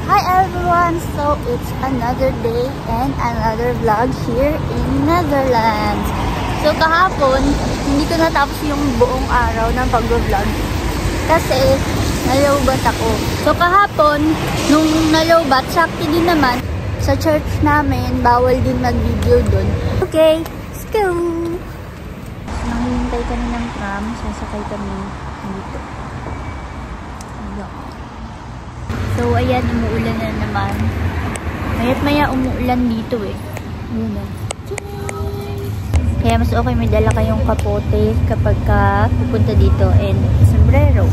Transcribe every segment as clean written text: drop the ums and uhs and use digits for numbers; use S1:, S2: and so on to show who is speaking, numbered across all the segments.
S1: Hi everyone! So it's another day and another vlog here in Netherlands. So kahapon, hindi ko natapos yung buong araw ng pag-vlog kasi nalowbat ako. So kahapon, nung nalowbat, sakto din naman sa church namin, bawal din mag-video dun. Okay, let's go! Nanghihintay kami ng tram, sasakay kami dito. So, ayan, umuulan na naman. Maya't maya umuulan dito eh. Ayan na. Kaya mas okay may dala kayong kapote kapag ka pupunta dito and sombrero.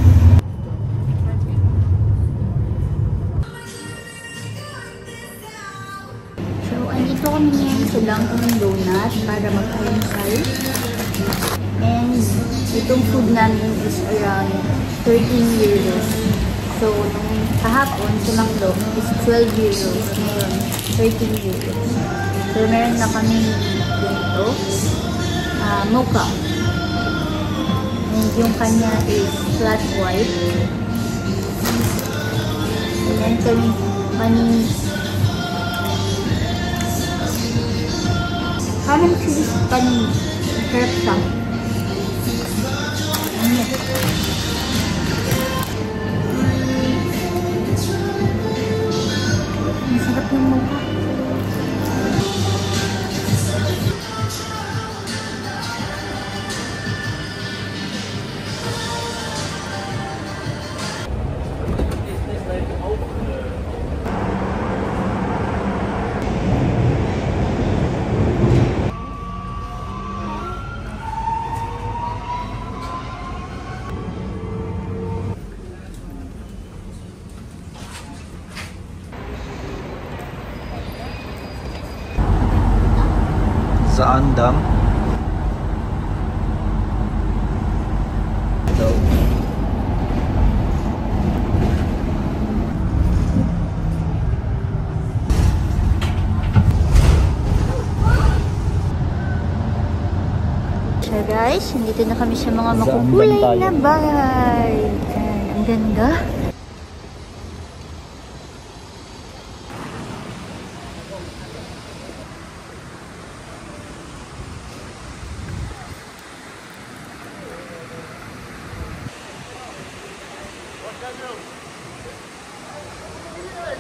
S1: So, andito kami ngayon sa Dunkin' Donut para mag-almusal. And itong food namin is around 13 euros. So, nung kahapon sa Manglo is 12 euros. Ngayon, 13 euros. So, meron na kami dito. Mocha. And yung kanya is flat white. And then kami panis. Parang cheese panis. Sarap siya. Ayan. Masarap yung mukha.
S2: Zaandam.
S1: So guys, nandito na kami sa mga makukulay na bahay. Ang ganda.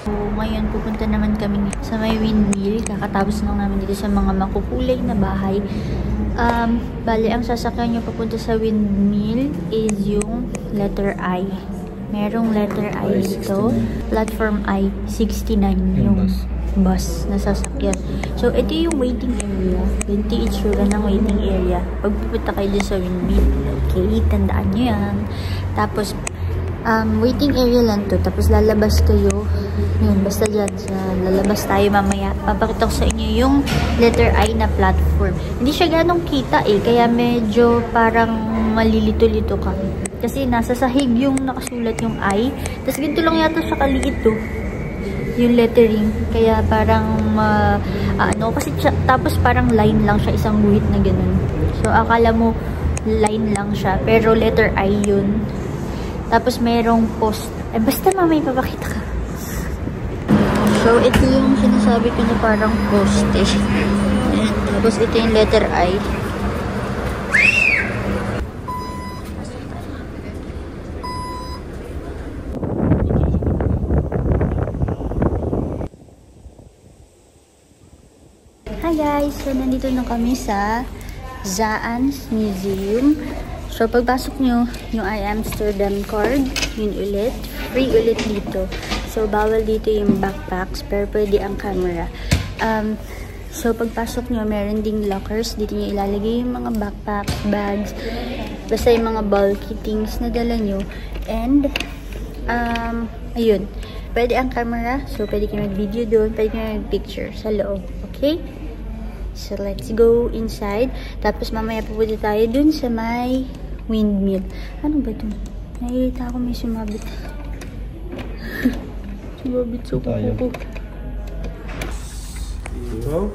S1: So, ngayon pupunta naman kami sa may windmill. Kakatapos lang namin dito sa mga makukulay na bahay. Bali, ang sasakyan nyo papunta sa windmill is yung letter I. Merong letter I dito. Platform I, 69 yung bus na sasakyan. So, ito yung waiting area. Ganito itsura ng waiting area. Pag pupunta kayo dito sa windmill. Okay, tandaan nyo yan. Tapos, waiting area lang to. Tapos lalabas kayo. Yun, basta dyan. Lalabas tayo mamaya. Papakita ko sa inyo yung letter I na platform. Hindi siya ganong kita eh. Kaya medyo parang malilito-lito ka. Kasi nasa sahig yung nakasulat yung I. Tapos ganito lang yata siya kaliit to. Yung lettering. Kaya parang kasi tapos parang line lang siya. Isang guhit na ganun. So akala mo line lang siya. Pero letter I yun. Tapos merong post. Basta mamay papakita ka. So, ito yung sinasabi ko na parang post eh. Tapos ito yung letter I. Hi guys! So, nandito na kami sa Zaans Museum. So, pagpasok nyo, yung I Amsterdam card, yun ulit. Free ulit dito. So, bawal dito yung backpacks, pero pwede ang camera. So, pagpasok nyo, meron ding lockers. Dito nyo ilalagay yung mga backpacks, bags, basta yung mga bulky things na dala nyo. And, ayun. Pwede ang camera. So, pwede kayo mag-video doon. Pwede kayo mag-picture sa loob. Okay? So, let's go inside. Tapos, mamaya pupunta tayo dun sa may windmill. Ano ba dun? Nakikita ako may sumabit. Sumabit sa kuko.
S3: So,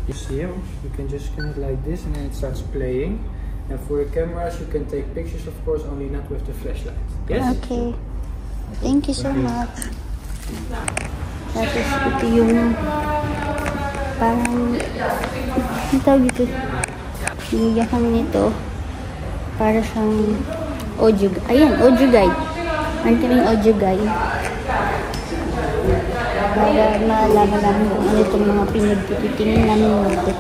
S3: you see him, you can just connect like this and then it starts playing. And for your cameras, you can take pictures, of course, only not with the flashlight. Yes?
S1: Okay. Thank you so much. Tapos ito yung parang ang tawag ito. Nilagyan kami nito para siyang audio. Ayan, audio guide. Meron kaming audio guide. Para malaman namin kung ano itong mga pinagtitingin namin nito.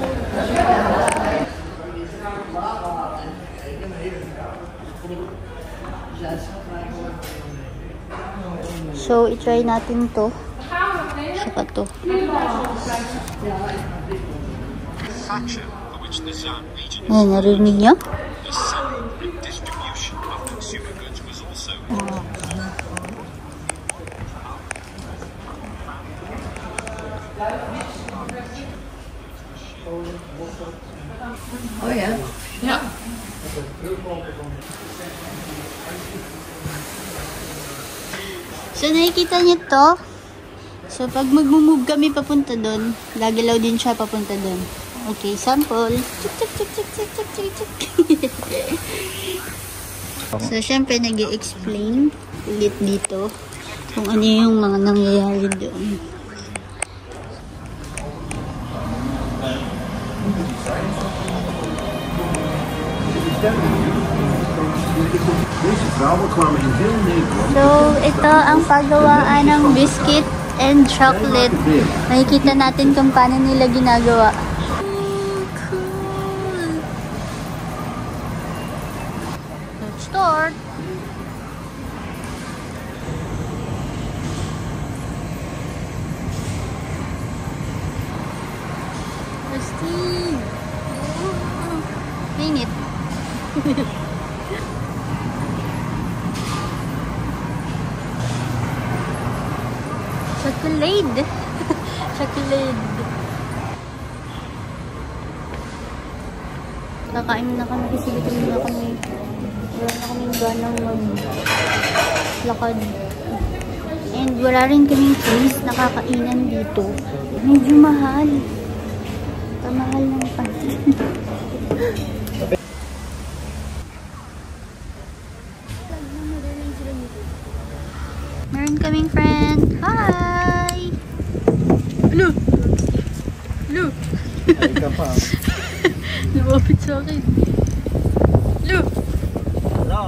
S1: So, i-try natin to. Saka to. Ayan, narinig niyo?
S4: Oh yeah. Yeah.
S1: So, nakikita niyo to. So, pag mag-move kami papunta doon, gagalaw din siya papunta doon. Okay, sample. Chik, chik, chik, chik, chik, chik, chik, chik. So, syempre, nag-i-explain ulit dito kung ano yung mga nangyayari doon. So, ito ang paggawaan ng biscuit and chocolate. Makikita natin kung paano nila ginagawa. Cool. Let's start. Christine. Mainit. Chocolate. Chocolate. Kakain na kami kasi gutom na kami. Wala na kaming ganang maglakad. And wala rin kaming place na kakainan dito. Medyo mahal. Kamahal ng pansin. Meron kaming friend. Hi! Hello! Hello!
S2: Ay ka pa.
S1: Lumapit sa akin. Hello!
S2: Hello!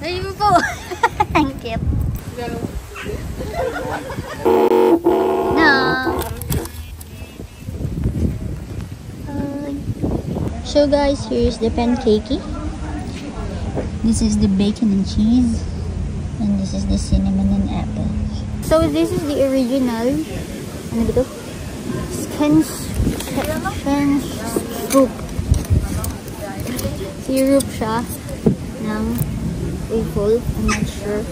S1: Ayun po! Ang cute. No! So guys, here's the pancake. This is the bacon and cheese. And this is the cinnamon and apple. So this is the original. Ano ba ito? Skench soup. Syrup siya ng waffle. I'm not sure.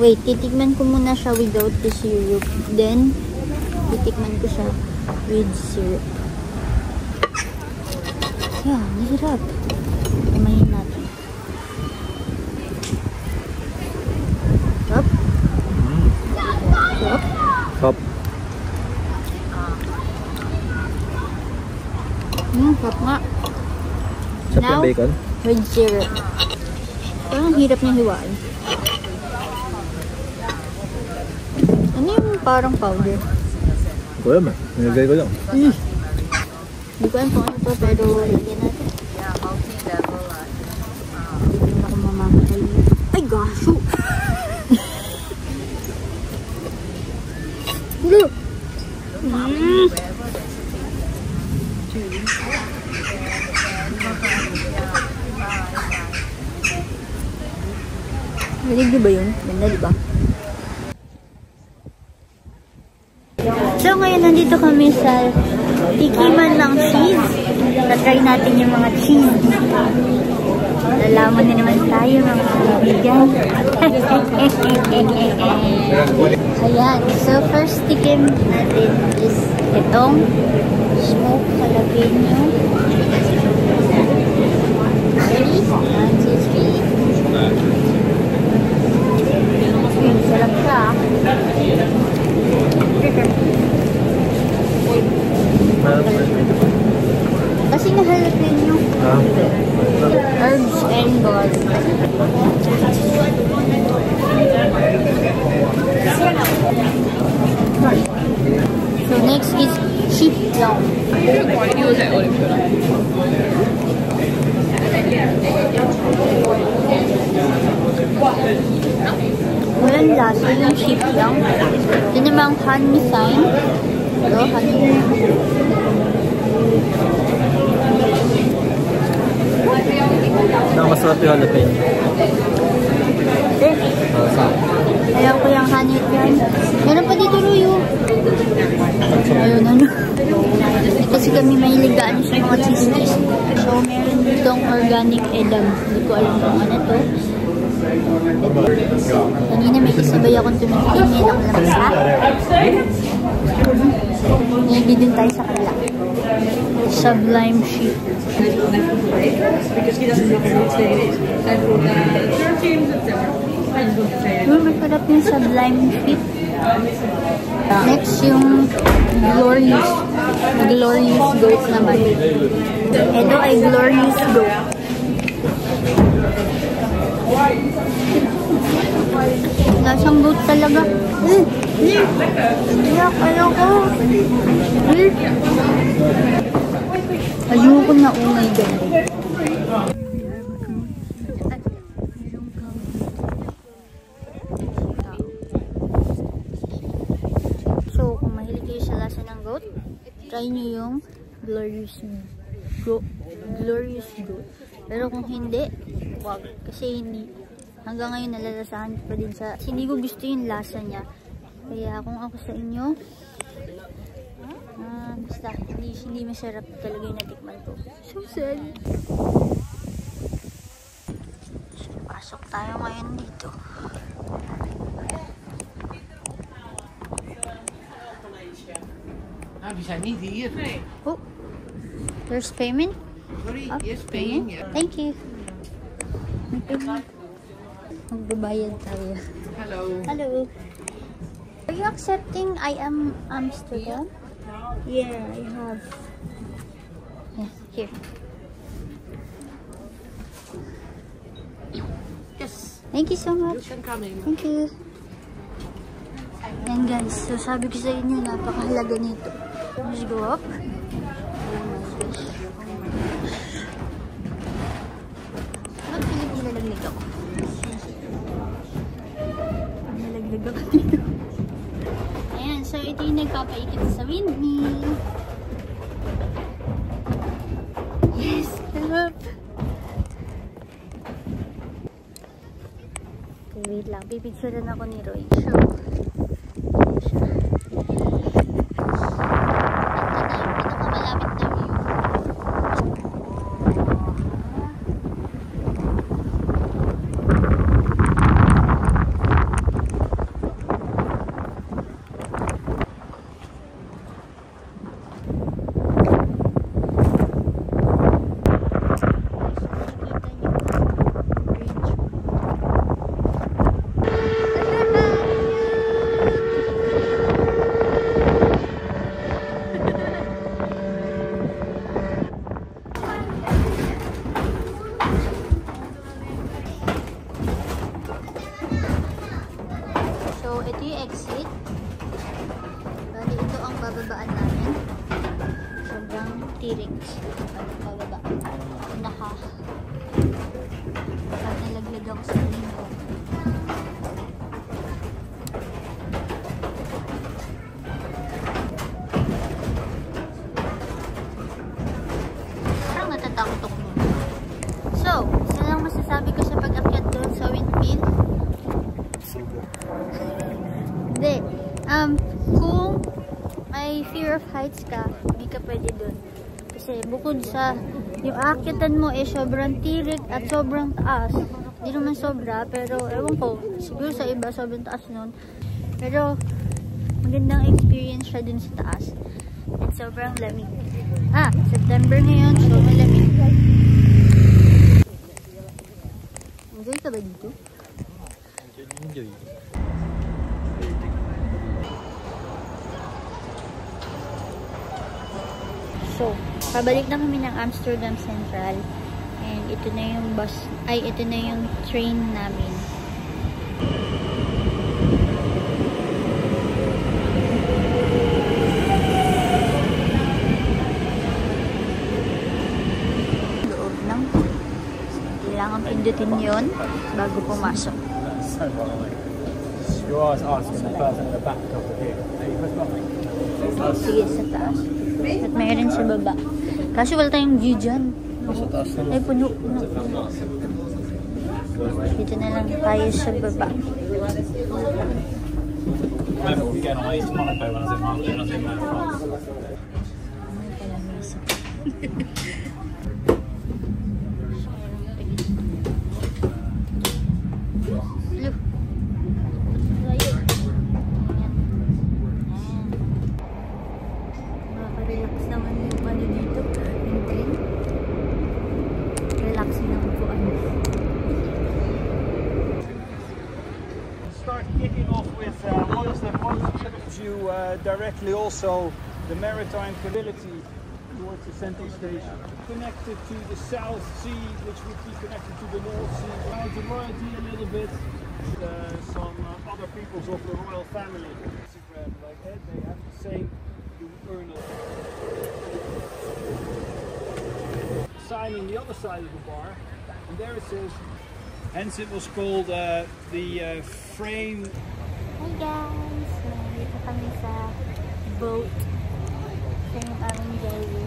S1: Wait, titikman ko muna siya without the syrup. Then, titikman ko siya with syrup. Yeah, masarap. Kumain natin. Sarap? Sarap?
S2: Top.
S1: Sarap nga.
S2: Sa
S1: Now,
S2: bacon?
S1: with syrup. Parang hirap niya hiwain. Ano yung parang powder?
S2: Hindi ko alam eh. Nilagay ko lang.
S1: Hindi ko alam kung ano to, pero lagyan natin. Hindi naman ako mamamatay. Ay, gaso! Hello! Malig di ba yun? Ganda, di ba? So, ngayon nandito kami sa tikiman ng cheese. Na-try natin yung mga cheese. Nalaman na naman tayo mga kaibigan. Ayan. So, first tikim natin is itong smoked jalapeno. Ready? 1, 2, 3. Sarap siya. Kasi na-jalapeno. Herbs and garlic. Walang lasa, yung chip lang. Ito namang honey sign. Ito, honey.
S2: Masarap yung jalapeno.
S1: Ayaw ko yung honey yan. Meron pa dito, Ruyo. Ayun, ano. Kasi kami may ligaan sa mga cheese. So, meron ditong organic edam. Hindi ko alam kung ano to. Kanina may isabay akong tumitingin ang lamsa. Maybe din tayo sa kala. Sublime sheep. Masarap yung sublime sheep. Next yung glorious goat naman. Ito ay glorious goat. Lasang goat talaga. Iyak, ayoko. Ayoko na umay dyan. So, kung mahilig kayo sa lasa ng goat, try nyo yung glorious goat. Pero kung hindi, wag. Kasi hindi. Hanggang ngayon nalalasahan pa din sa... Hindi ko gusto yung lasa niya. Kaya kung ako sa inyo, basta hindi masarap talaga yung natikman ko. So sad. So, pasok tayo ngayon dito. Oh, there's payment?
S4: Sorry,
S1: Oh,
S4: yes, paying. Yeah.
S1: Thank you. Magbabayad tayo.
S4: Hello.
S1: Hello. Are you accepting I am Amsterdam? Yeah, I have. Yeah, here.
S4: Yes,
S1: Thank you so
S4: you
S1: much.
S4: can come in.
S1: Thank you. Yan guys, so sabi ko sa inyo, napakahalaga nito. Let's go up. Ba't nilalaglag ako? Nilalaglag ako dito. Ayan, so ito yung nagpapaikot sa windmill. Yes, sarap. Okay, wait lang. Pipicturean ako ni Roy. Sure. So, ito yung exit. Bali, ito ang bababaan namin. Sobrang tirik. Bababa. Pag nalaglag ako sa linggo. Parang natatakot ako muna. So, isa lang masasabi ko sa pag-akyat doon sa windmill. Hindi. Kung may fear of heights ka, hindi ka pwede dun. Kasi bukod sa yung aakyatan mo sobrang tirik at sobrang taas. Hindi naman sobra, pero ewan ko, siguro sa iba sobrang taas nun. Pero magandang experience siya dun sa taas. At sobrang lamig. September ngayon, so malamig. Enjoy ka ba dito?
S2: Enjoy.
S1: So, pabalik na kami ng Amsterdam Central. And ito na yung ito na yung train namin. Loob ng. Kailangan pindutin yon bago pumasok.
S3: You always ask the person in the back over here. Hey, press button.
S1: Sige, sa taas. At mayroon sa baba. Kaso wala tayong view dyan.
S2: Sa taas na.
S1: Ay, puno. Dito na lang tayo sa baba.
S2: Remember, we get on East Monaco when I was in Monaco, when I was in France.
S1: Ano pala, Mesa? Look. Ayun. Ayan. Makaka-relax naman yung ano dito. Yung train. Relaxing naman po ano.
S5: Start kicking off with what is the most you directly also the maritime connectivity towards the central station, connected to the South Sea, which would be connected to the North Sea. Now the royalty a little bit, some other peoples of the royal family. Instagram, like that, they have the same urinal. Signing the other side of the bar, and there it says. Hence it was called the frame.
S1: Hi guys! Dito kami sa boat. Sa yung aming daily.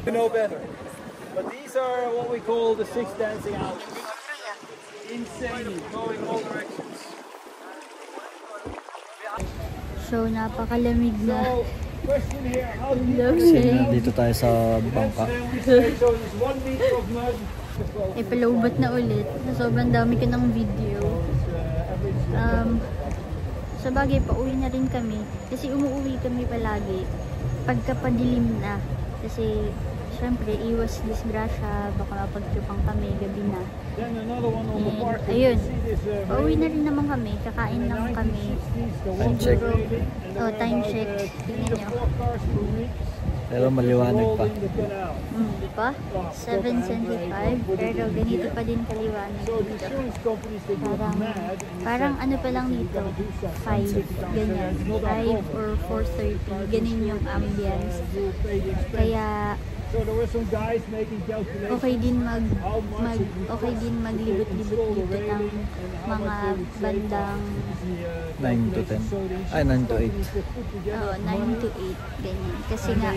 S5: You know better. But these are what we call the six dancing hours. Insane, going all directions.
S1: So, napakalamig na.
S5: So, question here, how do you
S1: Kasi
S2: Dito tayo sa bangka.
S5: So there's 1 meter of mud.
S1: palaubat na ulit. Sobrang dami ko ng video. Sa bagay, pauwi na rin kami. Kasi umuwi kami palagi pagkapadilim na. Kasi, syempre, iwas disgrasya. Baka mapagtupang kami, gabi na.
S5: Then another one on the
S1: And,
S5: park.
S1: ayun. Pauwi na rin naman kami. Kakain lang kami.
S2: Time check.
S1: Oh, time check. Tingnan nyo.
S2: Pero maliwanag pa.
S1: Di ba? 7:75. Pero ganito pa din kaliwanag
S5: So the
S1: dito.
S5: insurance companies they go
S1: Parang,
S5: mad.
S1: parang ano pa lang dito, 5, ganyan, 5 or 4:30, ganun yung ambience. Kaya,
S5: So there were some guys making calculations.
S1: okay din maglibot-libot dito ng mga bandang
S2: 9 to 10. Ay, 9 to 8.
S1: 9 to 8, ganyan. Kasi nga,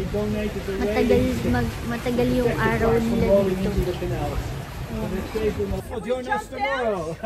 S1: matagal yung araw nila dito. Ayan.
S5: Well, join us tomorrow.